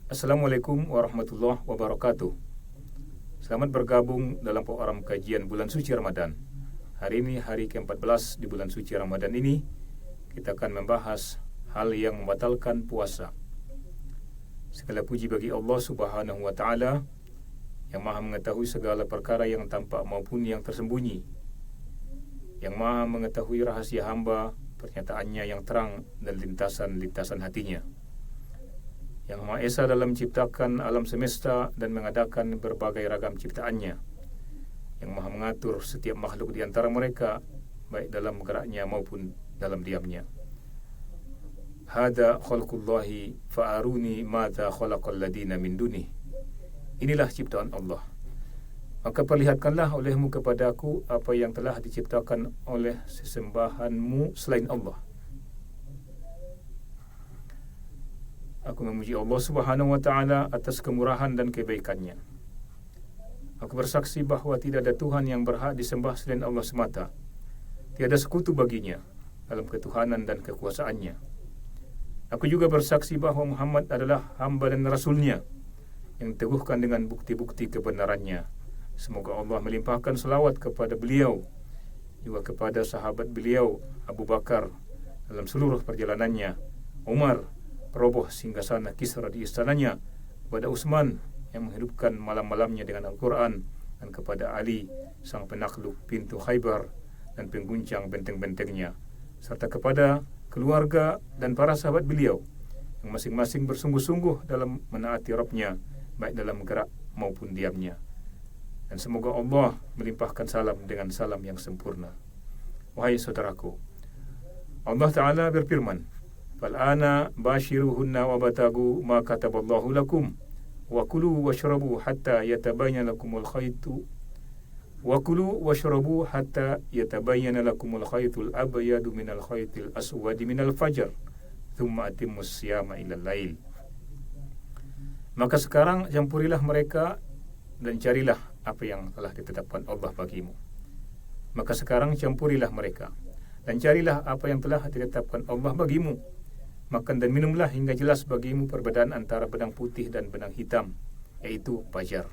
Assalamualaikum warahmatullahi wabarakatuh. Selamat bergabung dalam program kajian bulan suci Ramadan. Hari ini hari ke-14 di bulan suci Ramadan ini, kita akan membahas hal yang membatalkan puasa. Segala puji bagi Allah Subhanahu wa Ta'ala yang Maha mengetahui segala perkara yang tampak maupun yang tersembunyi, yang Maha mengetahui rahasia hamba, pernyataannya yang terang dan lintasan-lintasan hatinya, yang Maha Esa dalam menciptakan alam semesta dan mengadakan berbagai ragam ciptaannya, yang Maha mengatur setiap makhluk di antara mereka, baik dalam geraknya maupun dalam diamnya. Hada khalqullahi fa'aruni madza khalaqal ladina min dunih. Inilah ciptaan Allah, maka perlihatkanlah olehmu kepadaku apa yang telah diciptakan oleh sesembahanmu selain Allah. Aku memuji Allah Subhanahu wa Ta'ala atas kemurahan dan kebaikannya. Aku bersaksi bahwa tidak ada Tuhan yang berhak disembah selain Allah semata. Tiada sekutu baginya dalam ketuhanan dan kekuasaannya. Aku juga bersaksi bahwa Muhammad adalah hamba dan rasulnya yang diteguhkan dengan bukti-bukti kebenarannya. Semoga Allah melimpahkan selawat kepada beliau, juga kepada sahabat beliau Abu Bakar dalam seluruh perjalanannya, Umar peroboh singgasana Kisra di istananya, kepada Utsman yang menghidupkan malam-malamnya dengan Al-Quran, dan kepada Ali sang penakluk pintu Khaybar dan pengguncang benteng-bentengnya, serta kepada keluarga dan para sahabat beliau yang masing-masing bersungguh-sungguh dalam menaati Rabbnya, baik dalam gerak maupun diamnya. Dan semoga Allah melimpahkan salam dengan salam yang sempurna. Wahai saudaraku, Allah Ta'ala berfirman, "Fal'ana bashiruhunna wabtagu ma kataballahu lakum wa kulu washrabu hatta yatabayyana lakumul khaytu khaytul abyadu minal khaytil aswadi minal fajr thumma atimmus siyama ilal lail." Maka sekarang campurilah mereka dan carilah apa yang telah ditetapkan Allah bagimu. Maka sekarang campurilah mereka dan carilah apa yang telah ditetapkan Allah bagimu. Makan dan minumlah hingga jelas bagimu perbedaan antara benang putih dan benang hitam, yaitu fajar.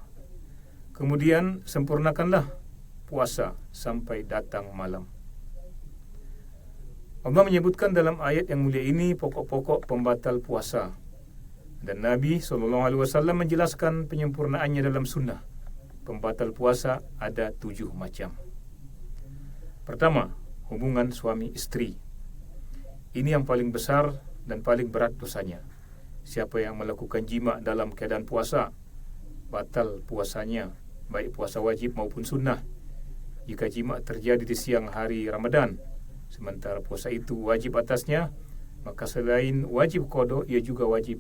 Kemudian sempurnakanlah puasa sampai datang malam. Allah menyebutkan dalam ayat yang mulia ini pokok-pokok pembatal puasa, dan Nabi SAW menjelaskan penyempurnaannya dalam sunnah. Pembatal puasa ada 7 macam. Pertama, hubungan suami istri. Ini yang paling besar dan paling berat dosanya. Siapa yang melakukan jima dalam keadaan puasa, batal puasanya, baik puasa wajib maupun sunnah. Jika jima terjadi di siang hari Ramadan, sementara puasa itu wajib atasnya, maka selain wajib qada, ia juga wajib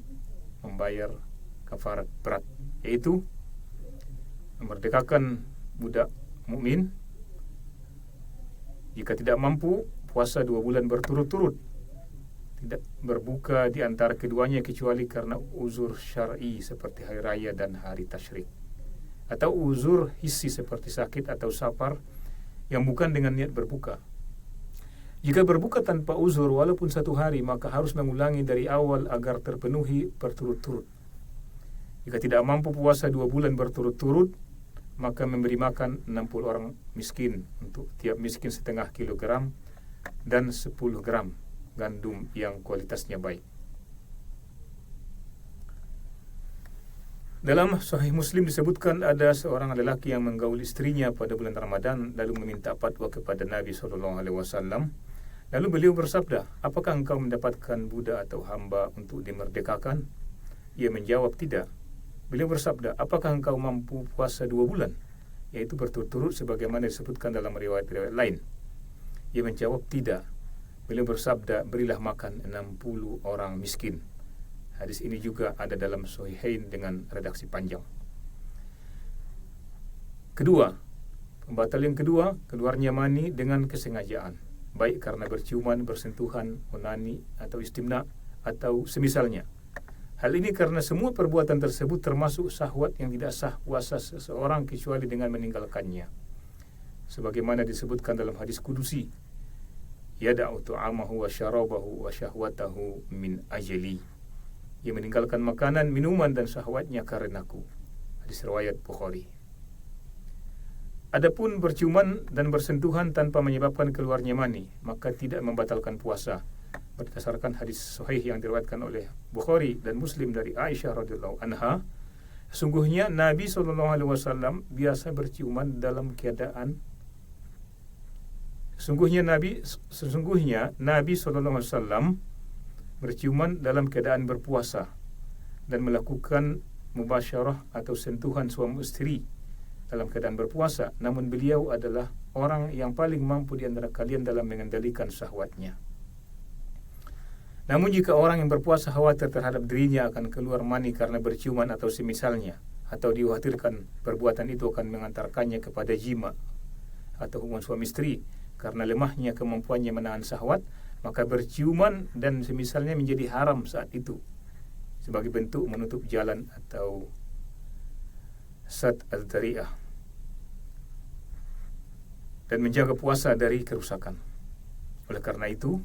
membayar kafarat berat, yaitu memerdekakan budak mukmin. Jika tidak mampu, puasa 2 bulan berturut-turut, tidak berbuka di antara keduanya kecuali karena uzur syar'i seperti hari raya dan hari tasyrik, atau uzur hissi seperti sakit atau safar yang bukan dengan niat berbuka. Jika berbuka tanpa uzur walaupun 1 hari, maka harus mengulangi dari awal agar terpenuhi berturut-turut. Jika tidak mampu puasa 2 bulan berturut-turut, maka memberi makan 60 orang miskin, untuk tiap miskin setengah kilogram, dan 10 gram gandum yang kualitasnya baik. Dalam Sahih Muslim disebutkan ada seorang lelaki yang menggauli istrinya pada bulan Ramadan, lalu meminta fatwa kepada Nabi SAW. Lalu beliau bersabda, "Apakah engkau mendapatkan budak atau hamba untuk dimerdekakan?" Ia menjawab, "Tidak." Beliau bersabda, "Apakah engkau mampu puasa 2 bulan, yaitu berturut-turut sebagaimana disebutkan dalam riwayat-riwayat lain?" Ia menjawab, "Tidak." Beliau bersabda, "Berilah makan 60 orang miskin." Hadis ini juga ada dalam Sahihain dengan redaksi panjang. Kedua, pembatal yang kedua, keluarnya mani dengan kesengajaan, baik karena berciuman, bersentuhan, onani, atau istimna, atau semisalnya. Hal ini karena semua perbuatan tersebut termasuk syahwat yang tidak sah puasa seseorang kecuali dengan meninggalkannya. Sebagaimana disebutkan dalam hadis kudusi, "Yada'u tu'amahu wa syarabahu wa syahwatahu min ajali." Ia meninggalkan makanan, minuman dan syahwatnya karenaku. Hadis riwayat Bukhari. Adapun berciuman dan bersentuhan tanpa menyebabkan keluarnya mani, maka tidak membatalkan puasa. Berdasarkan hadis sahih yang diriwayatkan oleh Bukhari dan Muslim dari Aisyah radhiyallahu anha, sesungguhnya Nabi SAW biasa berciuman dalam keadaan Sesungguhnya Nabi SAW berciuman dalam keadaan berpuasa dan melakukan mubasyarah atau sentuhan suami istri dalam keadaan berpuasa. Namun beliau adalah orang yang paling mampu di antara kalian dalam mengendalikan syahwatnya. Namun jika orang yang berpuasa khawatir terhadap dirinya akan keluar mani karena berciuman atau semisalnya, atau dikhawatirkan perbuatan itu akan mengantarkannya kepada jima atau hubungan suami istri karena lemahnya kemampuannya menahan syahwat, maka berciuman dan semisalnya menjadi haram saat itu sebagai bentuk menutup jalan atau sad al-dhari'ah dan menjaga puasa dari kerusakan. Oleh karena itu,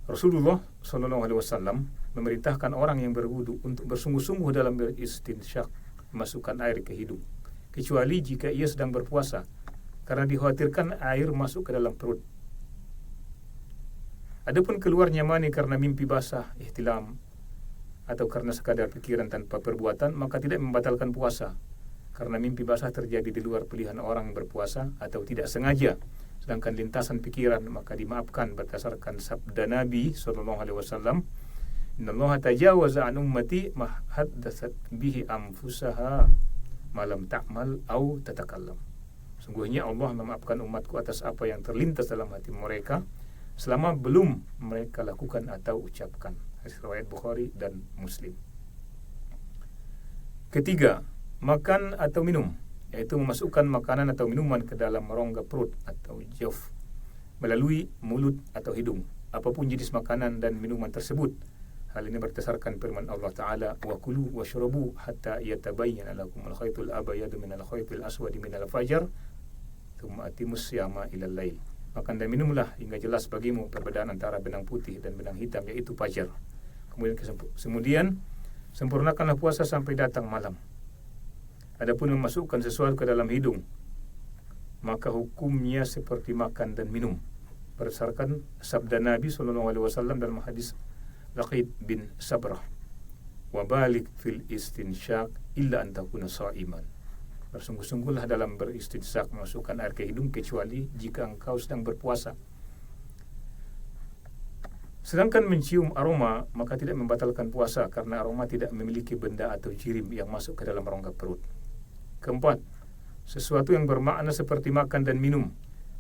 Rasulullah SAW memerintahkan orang yang berwudu untuk bersungguh-sungguh dalam beristinsyak, memasukkan air ke hidung, kecuali jika ia sedang berpuasa, karena dikhawatirkan air masuk ke dalam perut. Adapun keluarnya mani karena mimpi basah, ihtilam, atau karena sekadar pikiran tanpa perbuatan, maka tidak membatalkan puasa, karena mimpi basah terjadi di luar pilihan orang berpuasa atau tidak sengaja. Sedangkan lintasan pikiran maka dimaafkan berdasarkan sabda Nabi SAW, Innallaha tajawaza an ummati ma haddatsat bihi anfusaha malam ta'mal au tatakallam. Sungguhnya Allah memaafkan umatku atas apa yang terlintas dalam hati mereka selama belum mereka lakukan atau ucapkan. Hadis riwayat Bukhari dan Muslim. Ketiga, makan atau minum, yaitu memasukkan makanan atau minuman ke dalam rongga perut atau jauf melalui mulut atau hidung, apapun jenis makanan dan minuman tersebut. Hal ini berdasarkan firman Allah Ta'ala, wa kulu washrabu hatta yatabayyana lakum al-khaytul abyadu minal khaytil aswadi minal fajr thumma atimus siyama ilal lail. Makan dan minumlah hingga jelas bagimu perbedaan antara benang putih dan benang hitam, yaitu fajar. Kemudian sempurnakanlah puasa sampai datang malam. Adapun memasukkan sesuatu ke dalam hidung, maka hukumnya seperti makan dan minum, berdasarkan sabda Nabi SAW dalam hadis Laqid bin Sabrah, wa balik fil istinsyak illa an takuna sha'iman. Bersungguh-sungguhlah dalam beristinsyak, memasukkan air ke hidung, kecuali jika engkau sedang berpuasa. Sedangkan mencium aroma maka tidak membatalkan puasa, karena aroma tidak memiliki benda atau jirim yang masuk ke dalam rongga perut. Keempat, sesuatu yang bermakna seperti makan dan minum,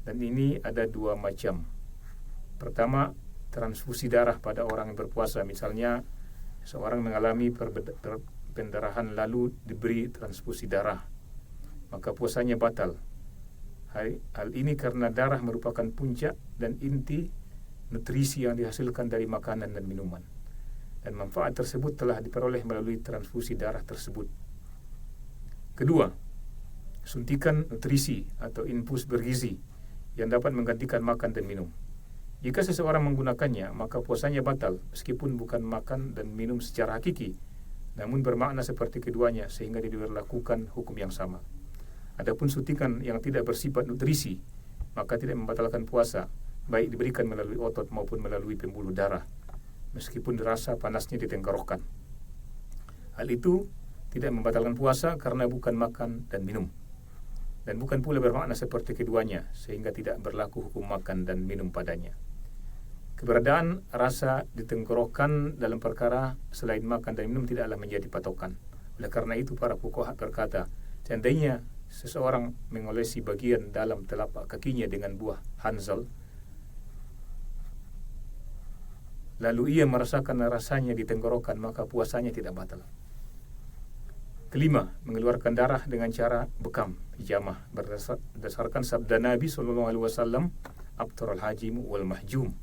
dan ini ada dua macam. Pertama, transfusi darah pada orang yang berpuasa. Misalnya seorang mengalami pendarahan lalu diberi transfusi darah, maka puasanya batal. Hal ini karena darah merupakan puncak dan inti nutrisi yang dihasilkan dari makanan dan minuman, dan manfaat tersebut telah diperoleh melalui transfusi darah tersebut. Kedua, suntikan nutrisi atau infus bergizi yang dapat menggantikan makan dan minum. Jika seseorang menggunakannya, maka puasanya batal, meskipun bukan makan dan minum secara hakiki, namun bermakna seperti keduanya, sehingga diberlakukan hukum yang sama. Adapun suntikan yang tidak bersifat nutrisi, maka tidak membatalkan puasa, baik diberikan melalui otot maupun melalui pembuluh darah, meskipun dirasa panasnya di tenggorokan. Hal itu tidak membatalkan puasa karena bukan makan dan minum, dan bukan pula bermakna seperti keduanya, sehingga tidak berlaku hukum makan dan minum padanya. Keberadaan rasa di tenggorokan dalam perkara selain makan dan minum tidaklah menjadi patokan. Oleh karena itu para fuqaha berkata, seandainya seseorang mengolesi bagian dalam telapak kakinya dengan buah hanzal, lalu ia merasakan rasanya di tenggorokan, maka puasanya tidak batal. Kelima, mengeluarkan darah dengan cara bekam, hijamah, berdasarkan sabda Nabi SAW, abtarul hajim wal mahjum.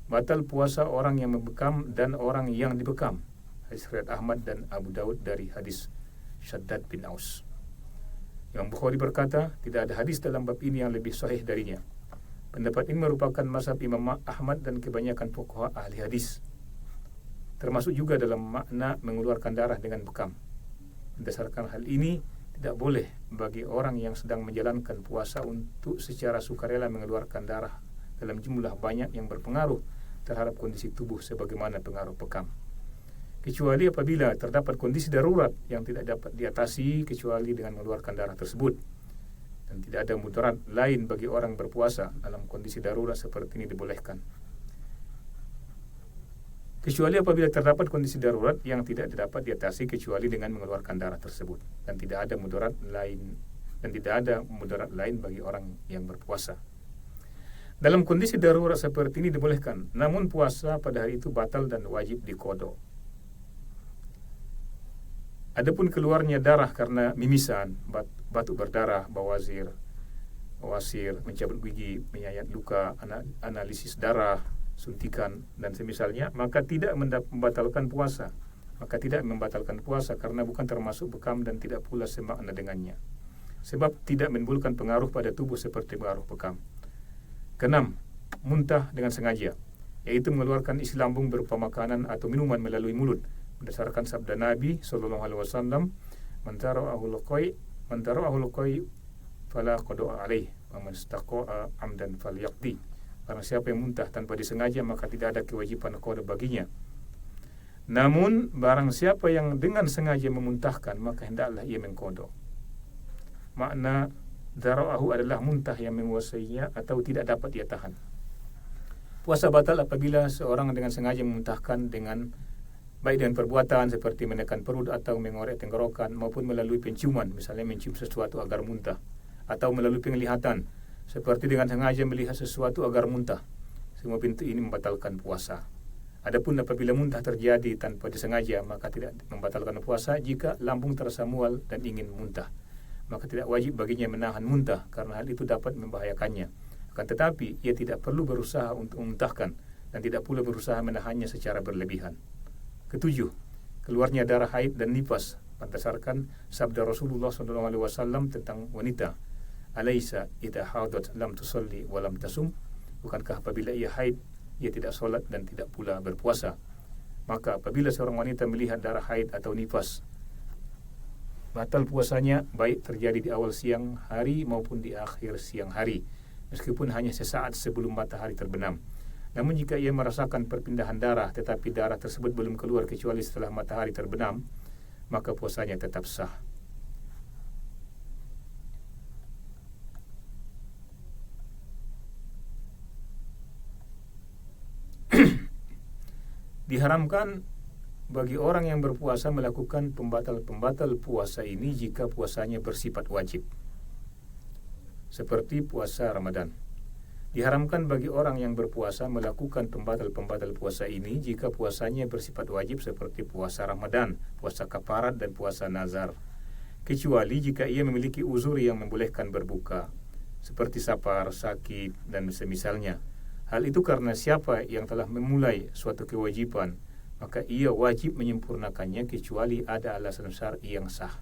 Batal puasa orang yang membekam dan orang yang dibekam. Hadis riwayat Ahmad dan Abu Daud dari hadis Shaddad bin Aus. Imam Bukhari berkata, tidak ada hadis dalam bab ini yang lebih sahih darinya. Pendapat ini merupakan mazhab Imam Ahmad dan kebanyakan fuqaha ahli hadis. Termasuk juga dalam makna mengeluarkan darah dengan bekam. Berdasarkan hal ini, tidak boleh bagi orang yang sedang menjalankan puasa untuk secara sukarela mengeluarkan darah dalam jumlah banyak yang berpengaruh terhadap kondisi tubuh sebagaimana pengaruh bekam. Kecuali apabila terdapat kondisi darurat yang tidak dapat diatasi kecuali dengan mengeluarkan darah tersebut. Dan tidak ada mudarat lain bagi orang berpuasa dalam kondisi darurat seperti ini dibolehkan. Kecuali apabila terdapat kondisi darurat yang tidak dapat diatasi kecuali dengan mengeluarkan darah tersebut, dan tidak ada mudarat lain bagi orang yang berpuasa. Dalam kondisi darurat seperti ini dibolehkan, namun puasa pada hari itu batal dan wajib diqada. Adapun keluarnya darah karena mimisan, batuk berdarah, bawasir, mencabut gigi, menyayat luka, analisis darah, suntikan dan semisalnya, maka tidak membatalkan puasa. Karena bukan termasuk bekam dan tidak pula semakna dengannya. Sebab tidak menimbulkan pengaruh pada tubuh seperti pengaruh bekam. Keenam, muntah dengan sengaja, yaitu mengeluarkan isi lambung berupa makanan atau minuman melalui mulut. Berdasarkan sabda Nabi SAW, man tara'ahul qai fala qada'a alaih wa man istaqa'a amdan falyaqdi. Karena siapa yang muntah tanpa disengaja maka tidak ada kewajiban qada baginya. Namun barang siapa yang dengan sengaja memuntahkan maka hendaklah ia mengqada. Makna dara'ahu adalah muntah yang menguasainya atau tidak dapat ia tahan. Puasa batal apabila seorang dengan sengaja memuntahkan baik dengan perbuatan seperti menekan perut atau mengorek tenggorokan maupun melalui penciuman, misalnya mencium sesuatu agar muntah, atau melalui penglihatan seperti dengan sengaja melihat sesuatu agar muntah. Semua pintu ini membatalkan puasa. Adapun apabila muntah terjadi tanpa disengaja maka tidak membatalkan puasa. Jika lambung terasa mual dan ingin muntah, maka tidak wajib baginya menahan muntah karena hal itu dapat membahayakannya. Akan tetapi ia tidak perlu berusaha untuk memuntahkan dan tidak pula berusaha menahannya secara berlebihan. Ketujuh, keluarnya darah haid dan nifas berdasarkan sabda Rasulullah SAW tentang wanita. Alaysa idha hadat lam tusalli wa lam tasum. Bukankah apabila ia haid, ia tidak solat dan tidak pula berpuasa. Maka apabila seorang wanita melihat darah haid atau nifas, batal puasanya baik terjadi di awal siang hari maupun di akhir siang hari, meskipun hanya sesaat sebelum matahari terbenam. Namun jika ia merasakan perpindahan darah tetapi darah tersebut belum keluar kecuali setelah matahari terbenam, maka puasanya tetap sah. Diharamkan bagi orang yang berpuasa melakukan pembatal-pembatal puasa ini jika puasanya bersifat wajib, seperti puasa Ramadan. Diharamkan bagi orang yang berpuasa melakukan pembatal-pembatal puasa ini jika puasanya bersifat wajib seperti puasa Ramadan, puasa kafarat dan puasa nazar. Kecuali jika ia memiliki uzur yang membolehkan berbuka, seperti safar, sakit dan semisalnya. Hal itu karena siapa yang telah memulai suatu kewajiban, maka ia wajib menyempurnakannya kecuali ada alasan syar'i yang sah.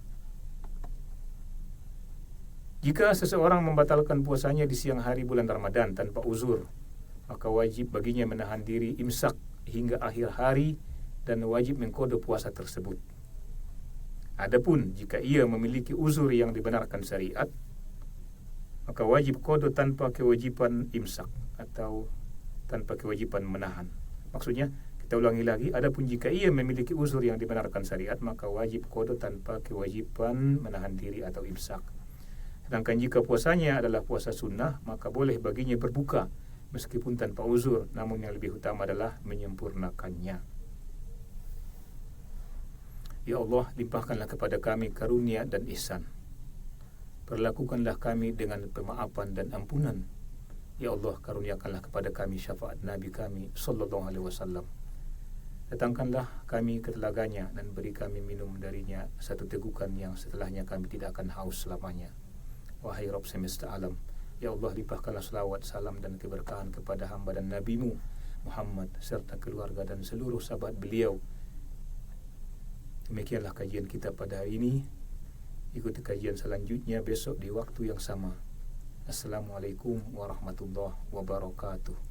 Jika seseorang membatalkan puasanya di siang hari bulan Ramadan tanpa uzur, maka wajib baginya menahan diri imsak hingga akhir hari dan wajib mengqada puasa tersebut. Adapun jika ia memiliki uzur yang dibenarkan syariat, maka wajib qada tanpa kewajiban imsak atau tanpa kewajiban menahan. Maksudnya, kita ulangi lagi, adapun jika ia memiliki uzur yang dibenarkan syariat, maka wajib qada tanpa kewajiban menahan diri atau imsak. Sedangkan jika puasanya adalah puasa sunnah, maka boleh baginya berbuka meskipun tanpa uzur, namun yang lebih utama adalah menyempurnakannya. Ya Allah, limpahkanlah kepada kami karunia dan ihsan. Perlakukanlah kami dengan pemaafan dan ampunan. Ya Allah, karuniakanlah kepada kami syafaat Nabi kami sallallahu alaihi wasallam. Datangkanlah kami ke telaganya dan beri kami minum darinya satu tegukan yang setelahnya kami tidak akan haus selamanya. Wahai Rabb semesta alam, ya Allah, limpahkanlah selawat, salam dan keberkahan kepada hamba dan Nabi-Mu Muhammad serta keluarga dan seluruh sahabat beliau. Demikianlah kajian kita pada hari ini. Ikuti kajian selanjutnya besok di waktu yang sama. Assalamualaikum warahmatullahi wabarakatuh.